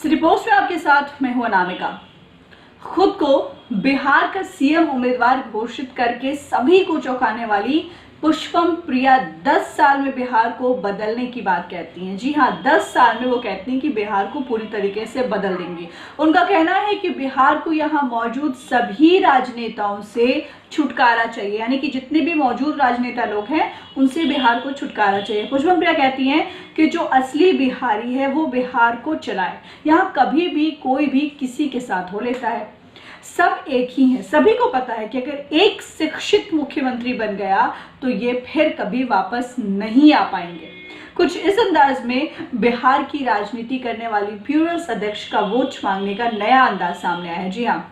City post में आपके साथ मैं हूं अनामिका। खुद को बिहार का सीएम उम्मीदवार घोषित करके सभी को चौंकाने वाली पुष्पम प्रिया 10 साल में बिहार को बदलने की बात कहती हैं। जी हां, 10 साल में वो कहती हैं कि बिहार को पूरी तरीके से बदल देंगी। उनका कहना है कि बिहार को यहां मौजूद सभी राजनेताओं से छुटकारा चाहिए, यानी कि जितने भी मौजूद राजनेता लोग हैं उनसे बिहार को छुटकारा चाहिए। पुष्पम प्रिया कहती हैं कि जो असली बिहारी है वो बिहार को चलाए। यहाँ कभी भी कोई भी किसी के साथ हो लेता है, सब एक ही है। सभी को पता है कि अगर एक शिक्षित मुख्यमंत्री बन गया तो ये फिर कभी वापस नहीं आ पाएंगे। कुछ इस अंदाज में बिहार की राजनीति करने वाली प्लूरल्स अध्यक्ष का वोट मांगने का नया अंदाज सामने आया है। जी हाँ,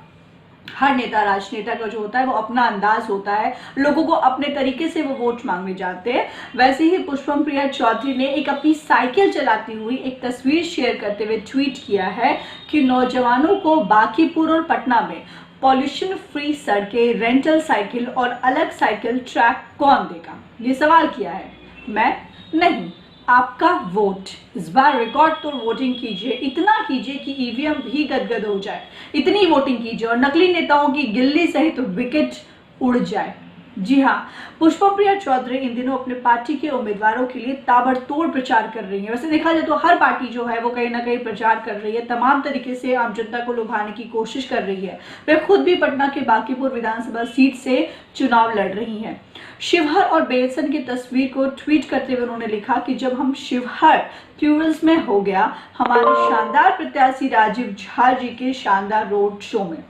हर नेता राजनेता का जो होता है वो अपना अंदाज होता है, लोगों को अपने तरीके से वो वोट मांगने जाते हैं। वैसे ही पुष्पम प्रिया चौधरी ने एक अपनी साइकिल चलाती हुई एक तस्वीर शेयर करते हुए ट्वीट किया है कि नौजवानों को बांकीपुर और पटना में पॉल्यूशन फ्री सड़कें, रेंटल साइकिल और अलग साइकिल ट्रैक कौन देगा, ये सवाल किया है। मैं नहीं, आपका वोट। इस बार रिकॉर्ड तोड़ वोटिंग कीजिए, इतना कीजिए कि ईवीएम भी गदगद हो जाए। इतनी वोटिंग कीजिए और नकली नेताओं की गिल्ली सहित विकेट उड़ जाए। जी हाँ, पुष्पम प्रिया चौधरी इन दिनों अपने पार्टी के उम्मीदवारों के लिए ताबड़तोड़ प्रचार कर रही है। वैसे देखा जाए तो हर पार्टी जो है वो कहीं ना कहीं प्रचार कर रही है, तमाम तरीके से आम जनता को लुभाने की कोशिश कर रही है। वे खुद भी पटना के बांकीपुर विधानसभा सीट से चुनाव लड़ रही हैं। शिवहर और बेलसन की तस्वीर को ट्वीट करते हुए उन्होंने लिखा कि जब हम शिवहर प्लूरल्स में हो गया हमारे शानदार प्रत्याशी राजीव झा जी के शानदार रोड शो में,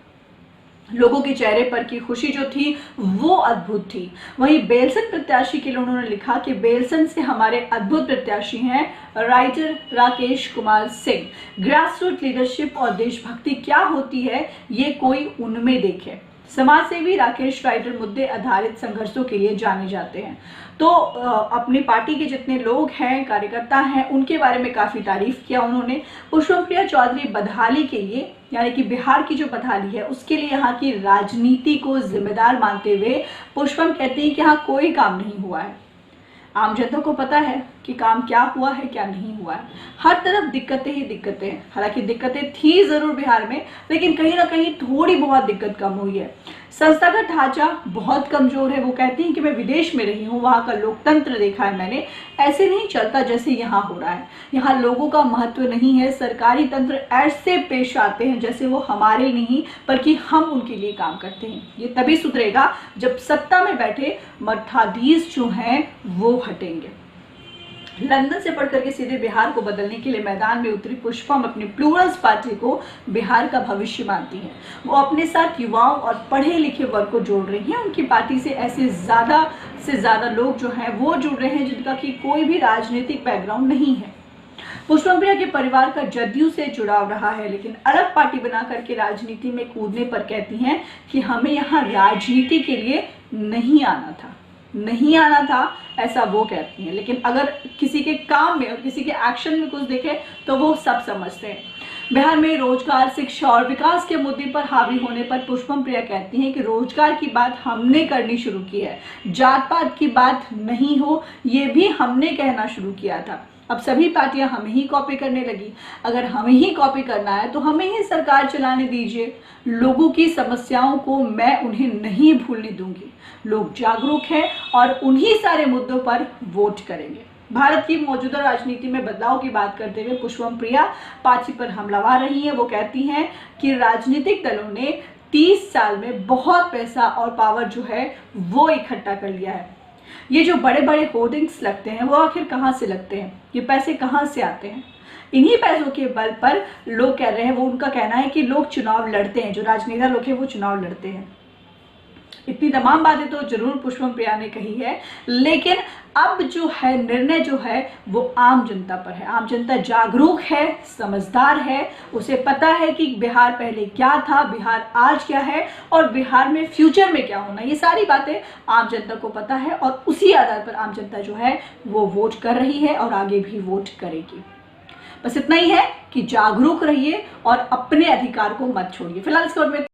लोगों के चेहरे पर की खुशी जो थी वो अद्भुत थी। वहीं बेलसन प्रत्याशी के लिए उन्होंने लिखा कि बेलसन से हमारे अद्भुत प्रत्याशी हैं writer Rakesh Kumar Singh. Grassroot leadership और देशभक्ति क्या होती है ये कोई उनमें देखे। समाज सेवी राकेश राइटर मुद्दे आधारित संघर्षों के लिए जाने जाते हैं। तो अपनी पार्टी के जितने लोग हैं, कार्यकर्ता हैं, उनके बारे में काफी तारीफ किया उन्होंने। पुष्पम प्रिया चौधरी बदहाली के लिए, यानी कि बिहार की जो बदहाली है उसके लिए यहाँ की राजनीति को जिम्मेदार मानते हुए पुष्पम कहती है कि यहाँ कोई काम नहीं हुआ है। आम जनता को पता है कि काम क्या हुआ है क्या नहीं हुआ है। हर तरफ दिक्कतें ही दिक्कतें हैं। हालांकि दिक्कतें थी जरूर बिहार में, लेकिन कहीं ना कहीं थोड़ी बहुत दिक्कत कम हुई है। संस्थागत ढांचा बहुत कमजोर है। वो कहती हैं कि मैं विदेश में रही हूँ, वहाँ का लोकतंत्र देखा है मैंने, ऐसे नहीं चलता जैसे यहाँ हो रहा है। यहाँ लोगों का महत्व नहीं है। सरकारी तंत्र ऐसे पेश आते हैं जैसे वो हमारे नहीं बल्कि हम उनके लिए काम करते हैं। ये तभी सुधरेगा जब सत्ता में बैठे मठाधीश जो हैं वो हटेंगे। लंदन से पढ़कर के सीधे बिहार को बदलने के लिए मैदान में उतरी पुष्पम अपनी प्लूरल्स पार्टी को बिहार का भविष्य मानती हैं। वो अपने साथ युवाओं और पढ़े लिखे वर्ग को जोड़ रही हैं। उनकी पार्टी से ऐसे ज्यादा से ज्यादा लोग जो हैं वो जुड़ रहे हैं जिनका कि कोई भी राजनीतिक बैकग्राउंड नहीं है। पुष्पम प्रिया के परिवार का जदयू से जुड़ाव रहा है, लेकिन अलग पार्टी बना करके राजनीति में कूदने पर कहती हैं कि हमें यहाँ राजनीति के लिए नहीं आना था, ऐसा वो कहती हैं। लेकिन अगर किसी के काम में और किसी के एक्शन में कुछ देखे तो वो सब समझते हैं। बिहार में रोजगार, शिक्षा और विकास के मुद्दे पर हावी होने पर पुष्पम प्रिया कहती हैं कि रोजगार की बात हमने करनी शुरू की है, जात पात की बात नहीं हो ये भी हमने कहना शुरू किया था। अब सभी पार्टियां हमें ही कॉपी करने लगी। अगर हमें ही कॉपी करना है तो हमें ही सरकार चलाने दीजिए। लोगों की समस्याओं को मैं उन्हें नहीं भूलने दूंगी। लोग जागरूक हैं और उन्हीं सारे मुद्दों पर वोट करेंगे। भारत की मौजूदा राजनीति में बदलाव की बात करते हुए पुष्पम प्रिया पार्टी पर हमलावर रही हैं। वो कहती हैं कि राजनीतिक दलों ने 30 साल में बहुत पैसा और पावर जो है वो इकट्ठा कर लिया है। ये जो बड़े बड़े होर्डिंग्स लगते हैं वो आखिर कहाँ से लगते हैं, ये पैसे कहाँ से आते हैं? इन्हीं पैसों के बल पर लोग कह रहे हैं, वो उनका कहना है कि लोग चुनाव लड़ते हैं, जो राजनेता लोग हैं वो चुनाव लड़ते हैं। इतनी तमाम बातें तो जरूर पुष्पम प्रिया ने कही है, लेकिन अब जो है निर्णय जो है वो आम जनता पर है। आम जनता जागरूक है, समझदार है, उसे पता है कि बिहार पहले क्या था, बिहार आज क्या है और बिहार में फ्यूचर में क्या होना, ये सारी बातें आम जनता को पता है और उसी आधार पर आम जनता जो है वो वोट कर रही है और आगे भी वोट करेगी। बस इतना ही है कि जागरूक रहिए और अपने अधिकार को मत छोड़िए। फिलहाल इस खबर में